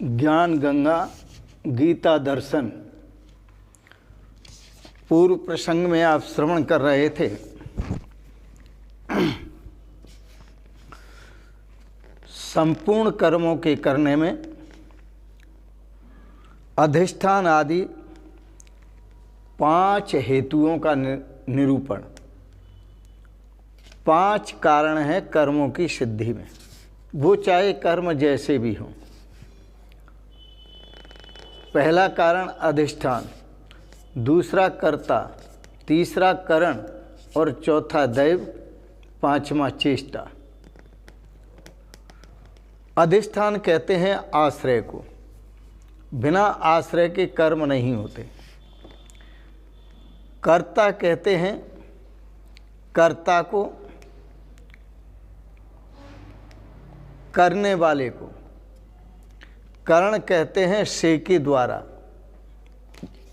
ज्ञान गंगा गीता दर्शन। पूर्व प्रसंग में आप श्रवण कर रहे थे संपूर्ण कर्मों के करने में अधिष्ठान आदि 5 हेतुओं का निरूपण। 5 कारण हैं कर्मों की सिद्धि में, वो चाहे कर्म जैसे भी हों। पहला कारण अधिष्ठान, दूसरा कर्ता, तीसरा करण और चौथा दैव, पांचवा चेष्टा। अधिष्ठान कहते हैं आश्रय को, बिना आश्रय के कर्म नहीं होते। कर्ता कहते हैं कर्ता को, करने वाले को। करण कहते हैं से के द्वारा,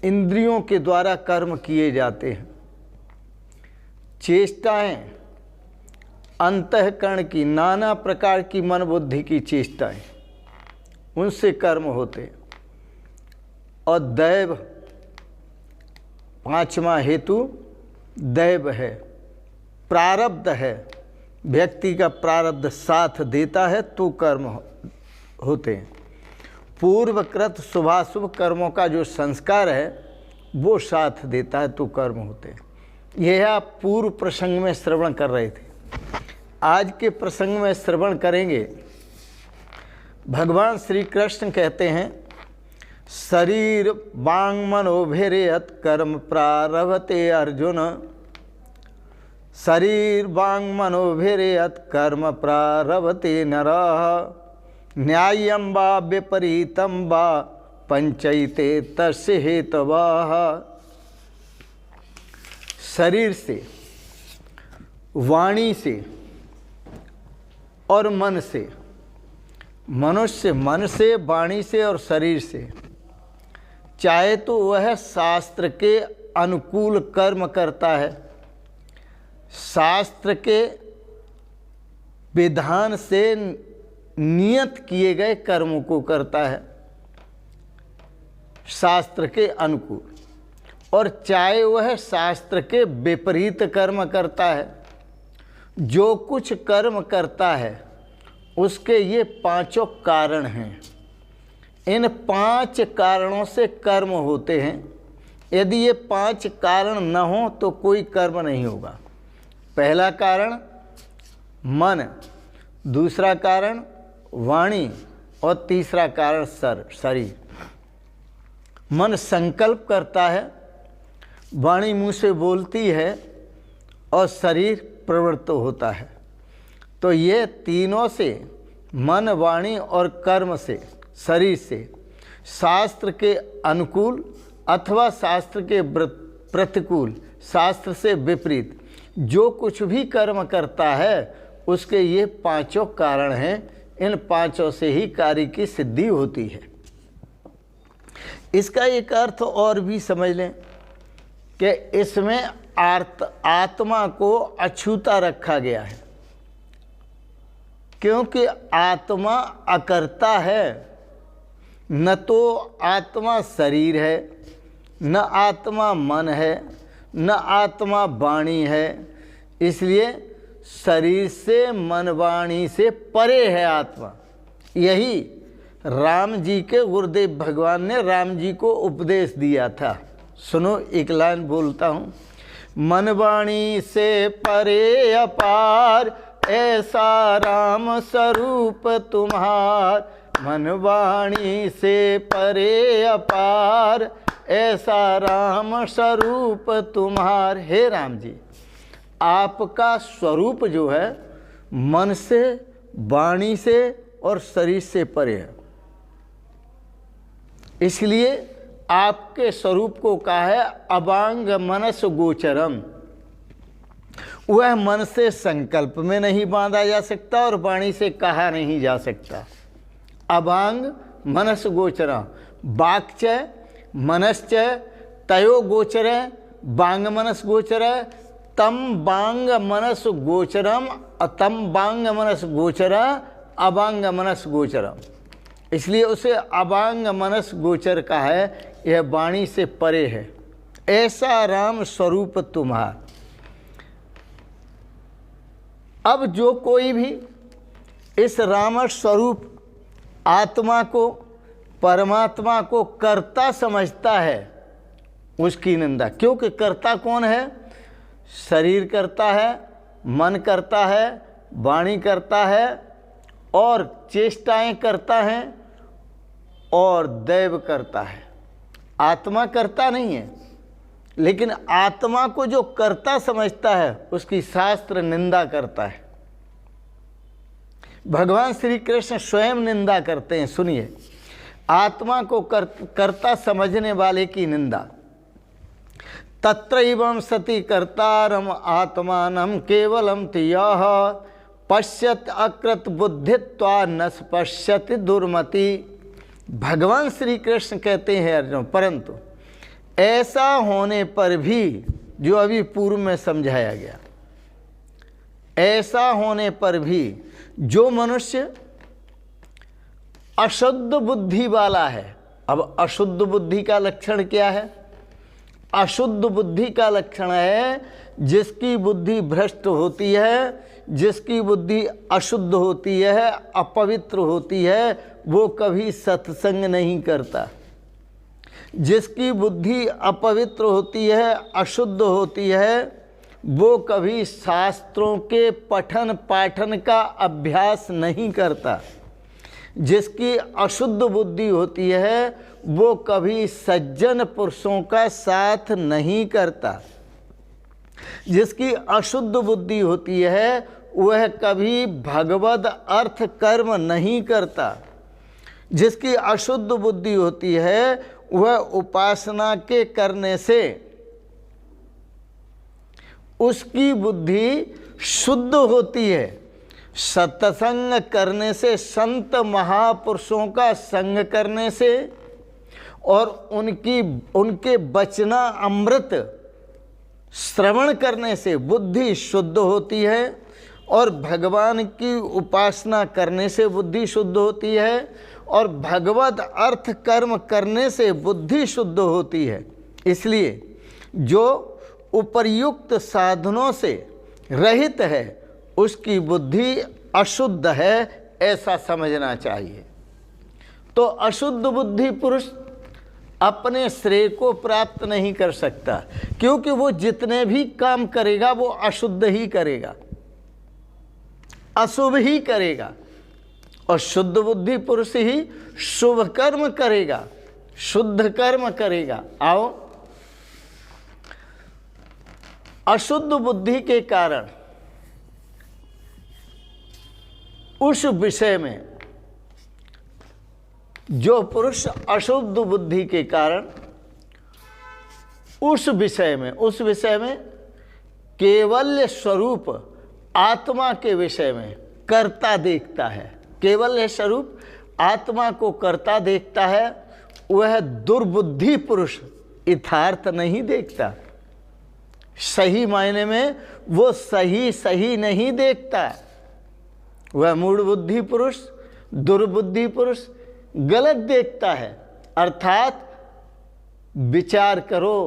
इंद्रियों के द्वारा कर्म किए जाते हैं। चेष्टाएं अंतःकरण की, नाना प्रकार की मन बुद्धि की चेष्टाएं, उनसे कर्म होते। और दैव, पांचवा हेतु दैव है, प्रारब्ध है। व्यक्ति का प्रारब्ध साथ देता है तो कर्म होते हैं। पूर्वकृत शुभाशुभ कर्मों का जो संस्कार है वो साथ देता है तो कर्म होते हैं। यह आप पूर्व प्रसंग में श्रवण कर रहे थे। आज के प्रसंग में श्रवण करेंगे। भगवान श्री कृष्ण कहते हैं शरीर वांग मनोभिरेयत कर्म प्रारभते अर्जुन। शरीर वांग मनोभिरेयत कर्म प्रारभते नरः। न्याय्यं वा विपरीतं वा पंचैते तस्य हेतवः। शरीर से, वाणी से और मन से, मनुष्य मन से, वाणी से और शरीर से, चाहे तो वह शास्त्र के अनुकूल कर्म करता है, शास्त्र के विधान से नियत किए गए कर्मों को करता है शास्त्र के अनुकूल, और चाहे वह शास्त्र के विपरीत कर्म करता है। जो कुछ कर्म करता है उसके ये 5 कारण हैं। इन 5 कारणों से कर्म होते हैं। यदि ये 5 कारण न हो तो कोई कर्म नहीं होगा। पहला कारण मन, दूसरा कारण वाणी और तीसरा कारण शरीर। मन संकल्प करता है, वाणी मुंह से बोलती है और शरीर प्रवृत्त होता है। तो ये तीनों से, मन, वाणी और कर्म से, शरीर से, शास्त्र के अनुकूल अथवा शास्त्र के प्रतिकूल, शास्त्र से विपरीत जो कुछ भी कर्म करता है उसके ये 5 कारण हैं। इन 5 से ही कार्य की सिद्धि होती है। इसका एक अर्थ और भी समझ लें कि इसमें आत्मा को अछूता रखा गया है, क्योंकि आत्मा अकर्ता है। न तो आत्मा शरीर है, न आत्मा मन है, न आत्मा वाणी है। इसलिए शरीर से, मन, वाणी से परे है आत्मा। यही राम जी के गुरुदेव भगवान ने राम जी को उपदेश दिया था। सुनो, एक लाइन बोलता हूँ। मन वाणी से परे अपार, ऐसा राम स्वरूप तुम्हार। मन वाणी से परे अपार, ऐसा राम स्वरूप तुम्हार। हे राम जी, आपका स्वरूप जो है मन से, वाणी से और शरीर से परे है। इसलिए आपके स्वरूप को कहा है अवांग मनस गोचरम। वह मन से संकल्प में नहीं बांधा जा सकता और वाणी से कहा नहीं जा सकता। अवांग मनस गोचरम। वाक्च मनश्च तयो गोचर, वांग मनस गोचर, तम वांग मनस गोचरम, तम वांग मनस गोचर, अवांग मनस गोचरम। इसलिए उसे अवांग मनस गोचर का है, यह वाणी से परे है। ऐसा राम स्वरूप तुम्हारा। अब जो कोई भी इस राम स्वरूप आत्मा को, परमात्मा को कर्ता समझता है, उसकी निंदा। क्योंकि कर्ता कौन है? शरीर करता है, मन करता है, वाणी करता है और चेष्टाएं करता है और दैव करता है। आत्मा करता नहीं है, लेकिन आत्मा को जो कर्ता समझता है उसकी शास्त्र निंदा करता है। भगवान श्री कृष्ण स्वयं निंदा करते हैं। सुनिए, आत्मा को कर्ता समझने वाले की निंदा। तत्रैवं सति कर्तारम आत्मानं केवलम तियः पश्यत अकृत बुद्धित्वा न पश्यति दुर्मति। भगवान श्री कृष्ण कहते हैं अर्जुन, परंतु ऐसा होने पर भी, जो अभी पूर्व में समझाया गया, ऐसा होने पर भी जो मनुष्य अशुद्ध बुद्धि वाला है। अब अशुद्ध बुद्धि का लक्षण क्या है? अशुद्ध बुद्धि का लक्षण है जिसकी बुद्धि भ्रष्ट होती है, जिसकी बुद्धि अशुद्ध होती है, अपवित्र होती है, वो कभी सत्संग नहीं करता। जिसकी बुद्धि अपवित्र होती है, अशुद्ध होती है, वो कभी शास्त्रों के पठन पाठन का अभ्यास नहीं करता। जिसकी अशुद्ध बुद्धि होती है, वो कभी सज्जन पुरुषों का साथ नहीं करता। जिसकी अशुद्ध बुद्धि होती है, वह कभी भगवद अर्थ कर्म नहीं करता। जिसकी अशुद्ध बुद्धि होती है, वह उपासना के करने से उसकी बुद्धि शुद्ध होती है। सत्संग करने से, संत महापुरुषों का संग करने से और उनके वचना अमृत श्रवण करने से बुद्धि शुद्ध होती है और भगवान की उपासना करने से बुद्धि शुद्ध होती है और भगवत अर्थ कर्म करने से बुद्धि शुद्ध होती है। इसलिए जो उपर्युक्त साधनों से रहित है उसकी बुद्धि अशुद्ध है, ऐसा समझना चाहिए। तो अशुद्ध बुद्धि पुरुष अपने श्रेय को प्राप्त नहीं कर सकता, क्योंकि वो जितने भी काम करेगा वो अशुद्ध ही करेगा, अशुभ ही करेगा। और शुद्ध बुद्धि पुरुष ही शुभ कर्म करेगा, शुद्ध कर्म करेगा। आओ, अशुद्ध बुद्धि के कारण उस विषय में, जो पुरुष अशुद्ध बुद्धि के कारण उस विषय में केवल्य स्वरूप आत्मा के विषय में कर्ता देखता है, केवल्य स्वरूप आत्मा को कर्ता देखता है, वह दुर्बुद्धि पुरुष यथार्थ नहीं देखता। सही मायने में वो सही नहीं देखता। वह मूढ़ बुद्धि पुरुष, दुर्बुद्धि पुरुष गलत देखता है। अर्थात विचार करो,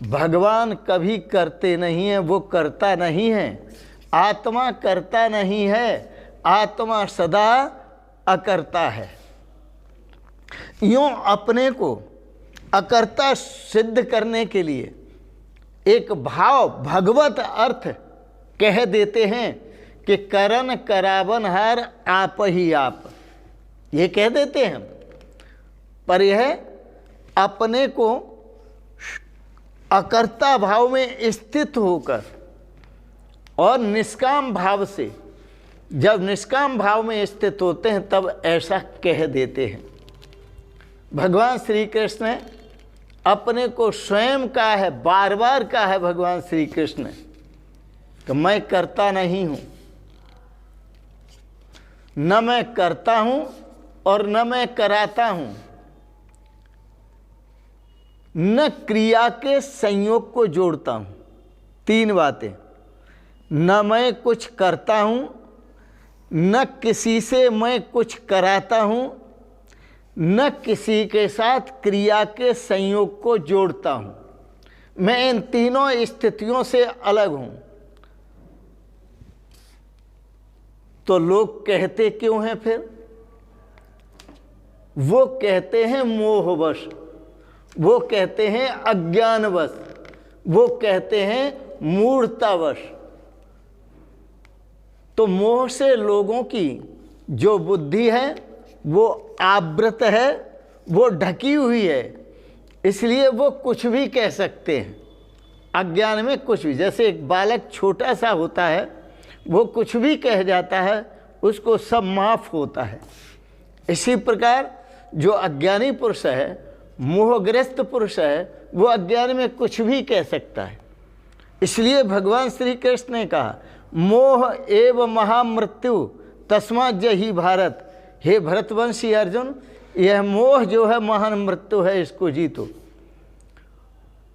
भगवान कभी करते नहीं है, वो करता नहीं है। आत्मा करता नहीं है, आत्मा सदा अकर्ता है। यूं अपने को अकर्ता सिद्ध करने के लिए एक भाव भगवत अर्थ कह देते हैं कि करन करावन हार आप ही आप, ये कह देते हैं। पर यह अपने को अकर्ता भाव में स्थित होकर और निष्काम भाव से, जब निष्काम भाव में स्थित होते हैं तब ऐसा कह देते हैं। भगवान श्री कृष्ण ने अपने को स्वयं कहा है, बार बार कहा है भगवान श्री कृष्ण कि मैं करता नहीं हूं, न मैं करता हूं और न मैं कराता हूं, न क्रिया के संयोग को जोड़ता हूं। तीन बातें, न मैं कुछ करता हूं, न किसी से मैं कुछ कराता हूं न किसी के साथ क्रिया के संयोग को जोड़ता हूं। मैं इन तीनों स्थितियों से अलग हूं। तो लोग कहते क्यों हैं फिर? वो कहते हैं मोहवश, वो कहते हैं अज्ञानवश, वो कहते हैं मूढ़तावश। तो मोह से लोगों की जो बुद्धि है वो आवृत है, वो ढकी हुई है, इसलिए वो कुछ भी कह सकते हैं। अज्ञान में कुछ भी, जैसे एक बालक छोटा सा होता है, वो कुछ भी कह जाता है, उसको सब माफ होता है। इसी प्रकार जो अज्ञानी पुरुष है, मोहग्रस्त पुरुष है, वो अज्ञान में कुछ भी कह सकता है। इसलिए भगवान श्री कृष्ण ने कहा, मोह एव महामृत्यु तस्मात् जहि भारत। हे भरतवंशी अर्जुन, यह मोह जो है महान मृत्यु है, इसको जीतो।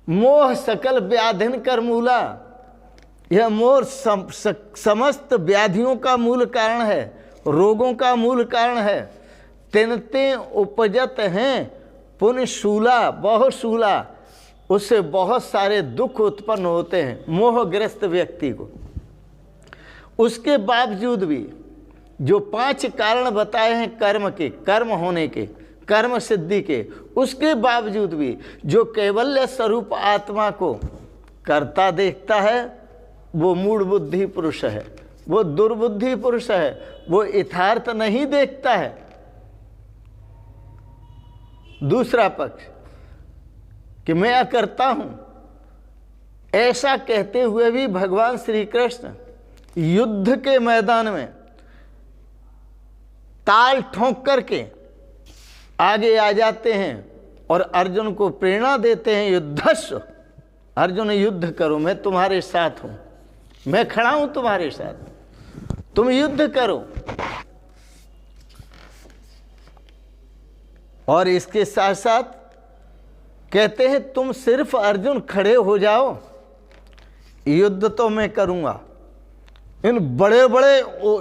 मोह सकल व्याधिन कर मूला, यह मोह समस्त व्याधियों का मूल कारण है, रोगों का मूल कारण है। तिनते उपजत हैं पुण्य शूला, बहुत शूला, उससे बहुत सारे दुख उत्पन्न होते हैं मोहग्रस्त व्यक्ति को। उसके बावजूद भी जो 5 कारण बताए हैं कर्म के, कर्म होने के, कर्म सिद्धि के, उसके बावजूद भी जो कैवल्य स्वरूप आत्मा को करता देखता है, वो मूढ़ बुद्धि पुरुष है, वो दुर्बुद्धि पुरुष है, वो यथार्थ नहीं देखता है। दूसरा पक्ष कि मैं अकर्ता हूं, ऐसा कहते हुए भी भगवान श्री कृष्ण युद्ध के मैदान में ताल ठोंक करके आगे आ जाते हैं और अर्जुन को प्रेरणा देते हैं, युद्धस्व, अर्जुन युद्ध करो, मैं तुम्हारे साथ हूं, मैं खड़ा हूं तुम्हारे साथ, तुम युद्ध करो। और इसके साथ साथ कहते हैं, तुम सिर्फ अर्जुन खड़े हो जाओ, युद्ध तो मैं करूंगा, इन बड़े बड़े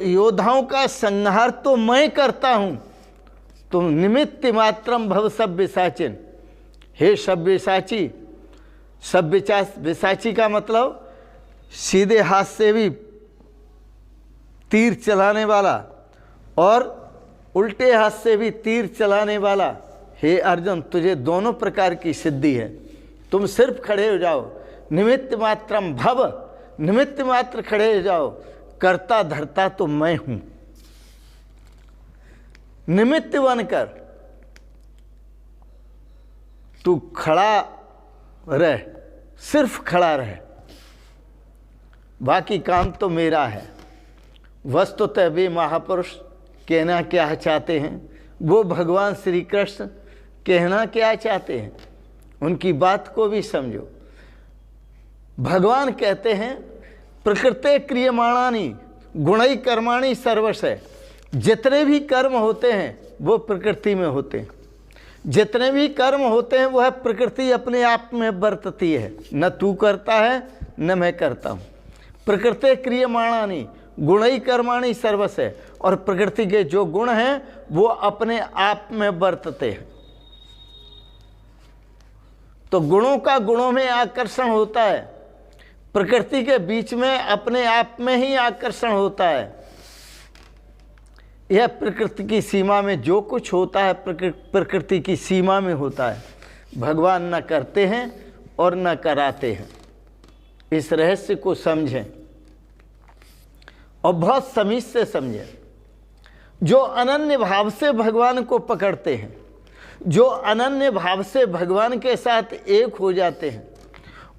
योद्धाओं का संहार तो मैं करता हूं, तुम निमित्त मात्रम भव सव्यसाचिन। हे सव्यसाची, सव्यसाची का मतलब सीधे हाथ से भी तीर चलाने वाला और उल्टे हाथ से भी तीर चलाने वाला। हे अर्जुन, तुझे दोनों प्रकार की सिद्धि है, तुम सिर्फ खड़े हो जाओ, निमित्त मात्रम भव, निमित्त मात्र खड़े हो जाओ, करता धरता तो मैं हूं। निमित्त बनकर तू खड़ा रह, सिर्फ खड़ा रह, बाकी काम तो मेरा है। वस्तुतः वे महापुरुष कहना क्या चाहते हैं, वो भगवान श्री कृष्ण कहना क्या चाहते हैं, उनकी बात को भी समझो। भगवान कहते हैं, प्रकृते क्रियमाणानि गुणै कर्माणि सर्वशः। जितने भी कर्म होते हैं वो प्रकृति में होते हैं, जितने भी कर्म होते हैं वह प्रकृति अपने आप में बरतती है, न तू करता है न मैं करता हूँ। प्रकृते क्रियमाणानि गुणै कर्माणि सर्वशः, और प्रकृति के जो गुण हैं वो अपने आप में बरतते हैं। तो गुणों का गुणों में आकर्षण होता है, प्रकृति के बीच में अपने आप में ही आकर्षण होता है। यह प्रकृति की सीमा में जो कुछ होता है प्रकृति की सीमा में होता है, भगवान न करते हैं और न कराते हैं। इस रहस्य को समझें और बहुत समीज से समझें। जो अनन्य भाव से भगवान को पकड़ते हैं, जो अनन्य भाव से भगवान के साथ एक हो जाते हैं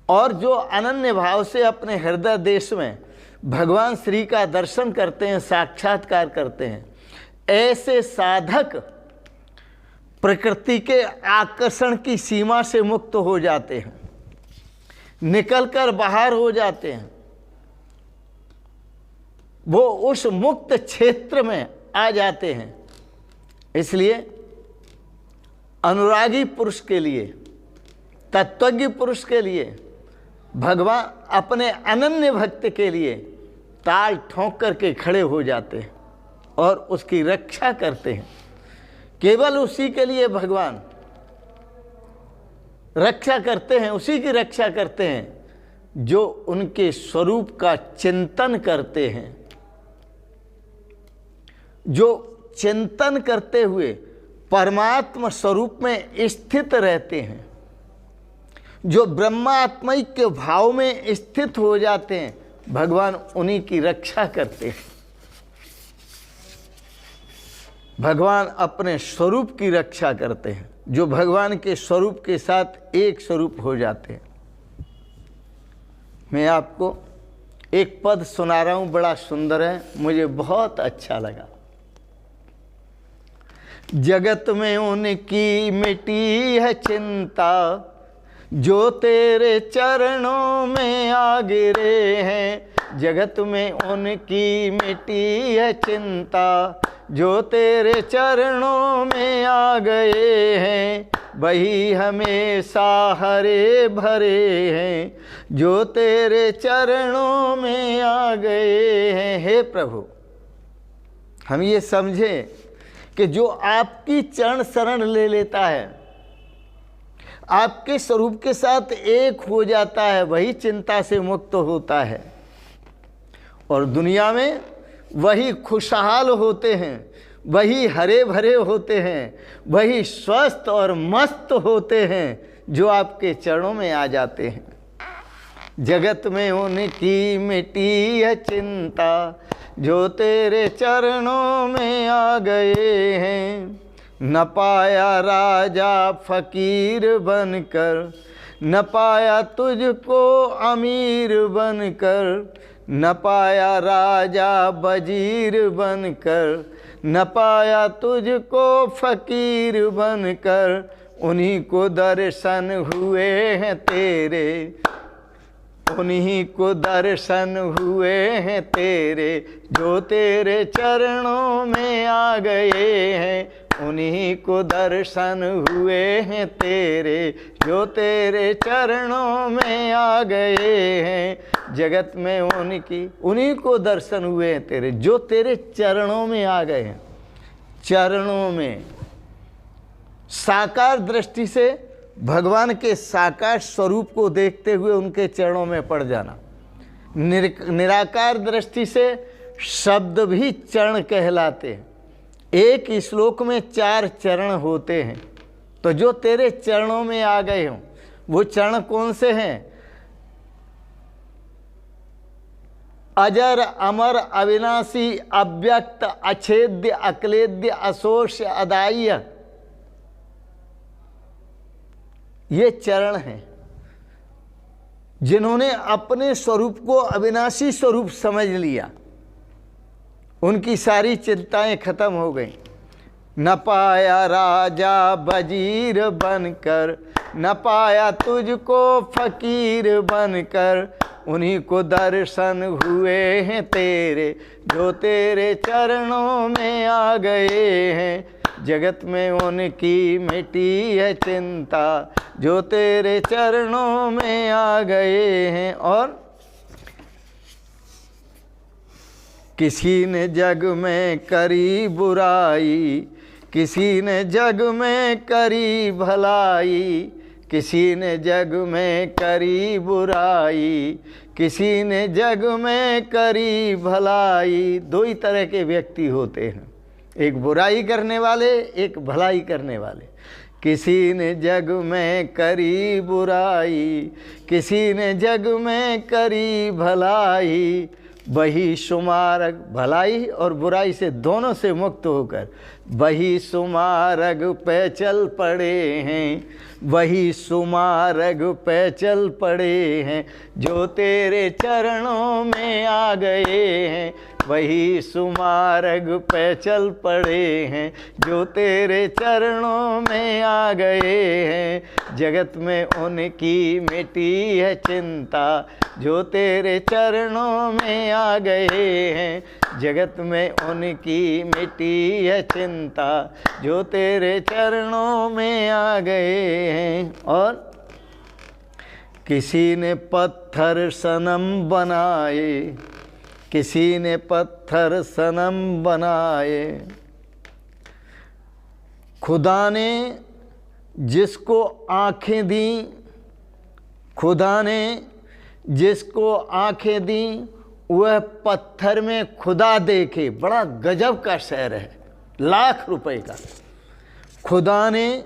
और जो अनन्य भाव से अपने हृदय देश में भगवान श्री का दर्शन करते हैं, साक्षात्कार करते हैं, ऐसे साधक प्रकृति के आकर्षण की सीमा से मुक्त हो जाते हैं, निकलकर बाहर हो जाते हैं, वो उस मुक्त क्षेत्र में आ जाते हैं। इसलिए अनुरागी पुरुष के लिए, तत्वज्ञ पुरुष के लिए, भगवान अपने अनन्य भक्त के लिए ताल ठोंक करके खड़े हो जाते हैं और उसकी रक्षा करते हैं, केवल उसी के लिए भगवान रक्षा करते हैं, उसी की रक्षा करते हैं जो उनके स्वरूप का चिंतन करते हैं, जो चिंतन करते हुए परमात्मा स्वरूप में स्थित रहते हैं, जो ब्रह्मात्मय के भाव में स्थित हो जाते हैं, भगवान उन्हीं की रक्षा करते हैं। भगवान अपने स्वरूप की रक्षा करते हैं, जो भगवान के स्वरूप के साथ एक स्वरूप हो जाते हैं। मैं आपको एक पद सुना रहा हूं, बड़ा सुंदर है, मुझे बहुत अच्छा लगा। जगत में उनकी मिटी है चिंता, जो तेरे चरणों में आ गिरे हैं। जगत में उनकी मिटी है चिंता, जो तेरे चरणों में आ गए हैं। वही हमेशा हरे भरे हैं, जो तेरे चरणों में आ गए हैं। हे प्रभु, हम ये समझें कि जो आपकी चरण शरण ले लेता है, आपके स्वरूप के साथ एक हो जाता है, वही चिंता से मुक्त होता है और दुनिया में वही खुशहाल होते हैं, वही हरे भरे होते हैं, वही स्वस्थ और मस्त होते हैं जो आपके चरणों में आ जाते हैं। जगत में उनकी मिटी है चिंता, जो तेरे चरणों में आ गए हैं। न पाया राजा फकीर बनकर, न पाया तुझको अमीर बनकर, न पाया राजा वजीर बनकर, न पाया तुझको फकीर बनकर। उन्हीं को दर्शन हुए हैं तेरे, उन्हीं को दर्शन हुए हैं तेरे, जो तेरे चरणों में आ गए हैं। उन्हीं को दर्शन हुए हैं तेरे, जो तेरे चरणों में आ गए हैं। जगत में उन्हीं को दर्शन हुए हैं तेरे, जो तेरे चरणों में आ गए हैं। चरणों में साकार दृष्टि से भगवान के साकार स्वरूप को देखते हुए उनके चरणों में पड़ जाना। निराकार दृष्टि से शब्द भी चरण कहलाते हैं। एक श्लोक में 4 चरण होते हैं, तो जो तेरे चरणों में आ गए हों, वो चरण कौन से हैं? अजर अमर अविनाशी अव्यक्त अछेद्य अक्लेद्य अशोष्य अदाय्य, ये चरण हैं जिन्होंने अपने स्वरूप को अविनाशी स्वरूप समझ लिया। उनकी सारी चिंताएं खत्म हो गई। न पाया राजा वजीर बनकर, न पाया तुझको फकीर बनकर। उन्हीं को दर्शन हुए हैं तेरे, जो तेरे चरणों में आ गए हैं। जगत में उनकी मिटी है चिंता, जो तेरे चरणों में आ गए हैं। और किसी ने जग में करी बुराई, किसी ने जग में करी भलाई। किसी ने जग में करी बुराई, किसी ने जग में करी भलाई। 2 ही तरह के व्यक्ति होते हैं, एक बुराई करने वाले, एक भलाई करने वाले। किसी ने जग में करी बुराई, किसी ने जग में करी भलाई। वही सुमार्ग, भलाई और बुराई से दोनों से मुक्त होकर वही सुमार्ग पे चल पड़े हैं, वही सुमार्ग पे चल पड़े हैं। जो तेरे चरणों में आ गए हैं, वही सुमार्ग पे चल पड़े हैं, जो तेरे चरणों में आ गए हैं। जगत में उनकी मिटी है चिंता, जो तेरे चरणों में आ गए हैं। जगत में उनकी मिटी है चिंता, जो तेरे चरणों में आ गए हैं। और किसी ने पत्थर सनम बनाए, किसी ने पत्थर सनम बनाए। खुदा ने जिसको आँखें दी, खुदा ने जिसको आँखें दी, वह पत्थर में खुदा देखे। बड़ा गजब का शेर है, लाख रुपए का। खुदा ने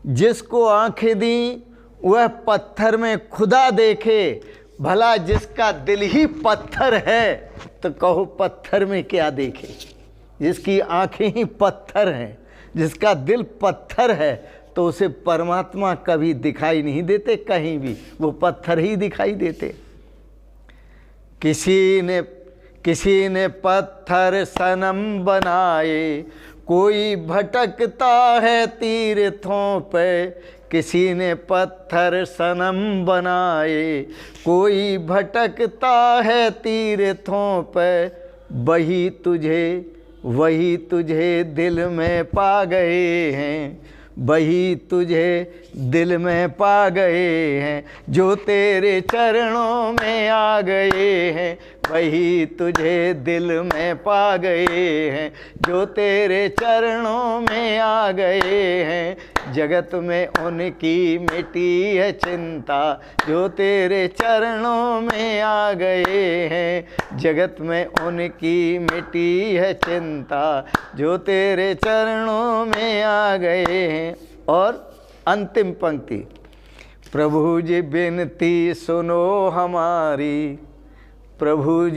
जिसको आँखें दी, वह पत्थर में खुदा देखे। भला जिसका दिल ही पत्थर है तो कहो पत्थर में क्या देखे। जिसकी आँखें ही पत्थर हैं, जिसका दिल पत्थर है, तो उसे परमात्मा कभी दिखाई नहीं देते कहीं भी, वो पत्थर ही दिखाई देते। किसी ने पत्थर सनम बनाए, कोई भटकता है तीर्थों पे। किसी ने पत्थर सनम बनाए, कोई भटकता है तीर्थों पे। वही तुझे दिल में पा गए हैं, वही तुझे दिल में पा गए हैं, जो तेरे चरणों में आ गए हैं। वही तुझे दिल में पा गए हैं, जो तेरे चरणों में आ गए हैं। जगत में उनकी मिटी है चिंता, जो तेरे चरणों में आ गए हैं। जगत में उनकी मिटी है चिंता, जो तेरे चरणों में आ गए हैं। और अंतिम पंक्ति, प्रभु जी विनती सुनो हमारी, प्रभु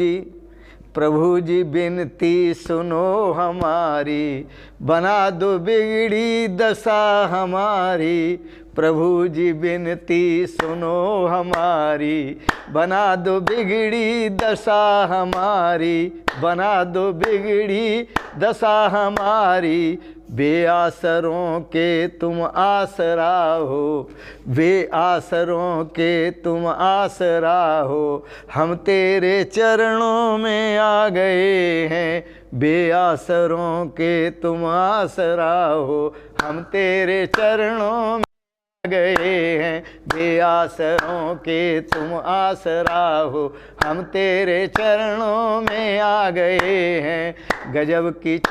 जी विनती सुनो हमारी, बना दो बिगड़ी दशा हमारी। प्रभु जी विनती सुनो हमारी, बना दो बिगड़ी दशा हमारी, बना दो बिगड़ी दशा हमारी। बेआसरों के तुम आसरा हो, बेआसरों के तुम आसरा हो। हम तेरे चरणों में आ गए हैं, बेआसरों के तुम आसरा हो। हम तेरे चरणों में आ गए हैं, बेआसरों के तुम आसरा हो। हम तेरे चरणों में आ गए हैं। गजब की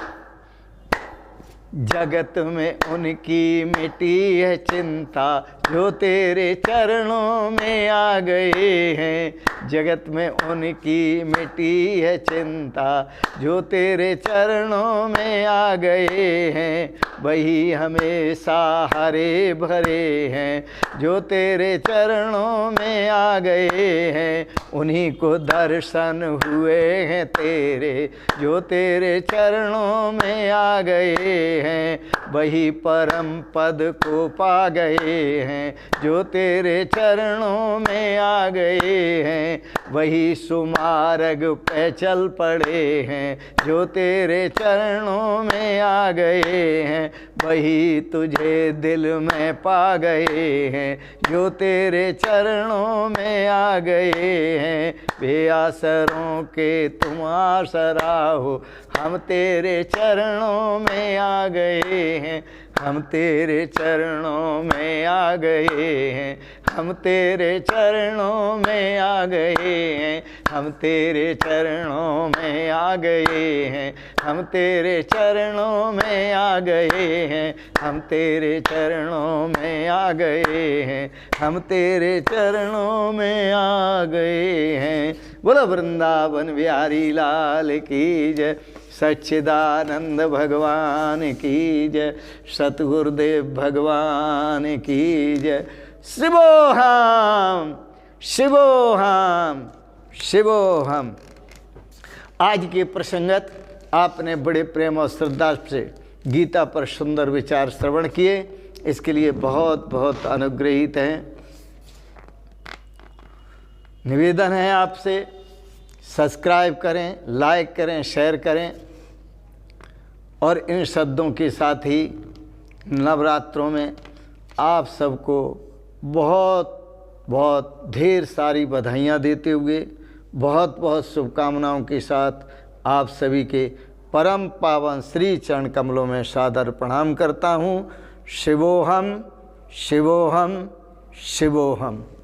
जगत में उनकी मिटी है चिंता, जो तेरे चरणों में आ गए हैं। जगत में उनकी मिटी है चिंता, जो तेरे चरणों में आ गए हैं। वही हमेशा हरे भरे हैं, जो तेरे चरणों में आ गए हैं। उन्हीं को दर्शन हुए हैं तेरे, जो तेरे चरणों में आ गए हैं। वही परम पद को पा गए हैं, जो तेरे चरणों में आ गए हैं। वही सुमार्ग पे चल पड़े हैं, जो तेरे चरणों में आ गए हैं। वही तुझे दिल में पा गए हैं, जो तेरे चरणों में आ गए हैं। बेआसरों के तुम आसरा हो, हम तेरे चरणों में आ गए हैं। हम तेरे चरणों में आ गए हैं, हम तेरे चरणों में आ गए हैं। हम तेरे चरणों में आ गए हैं, हम तेरे चरणों में आ गए हैं। हम तेरे चरणों में आ गए हैं, हम तेरे चरणों में आ गए हैं। बोलो वृंदावन बिहारी लाल की जय, सच्चिदानंद भगवान की जय, सतगुरुदेव भगवान की जय। शिवोहम शिवोहम शिवोहम। आज के प्रसंगत आपने बड़े प्रेम और श्रद्धा से गीता पर सुंदर विचार श्रवण किए, इसके लिए बहुत बहुत अनुग्रहित हैं। निवेदन है आपसे, सब्सक्राइब करें, लाइक करें, शेयर करें। और इन शब्दों के साथ ही नवरात्रों में आप सबको बहुत बहुत ढेर सारी बधाइयाँ देते हुए, बहुत बहुत शुभकामनाओं के साथ आप सभी के परम पावन श्री चरण कमलों में सादर प्रणाम करता हूँ। शिवोहम शिवोहम शिवोहम।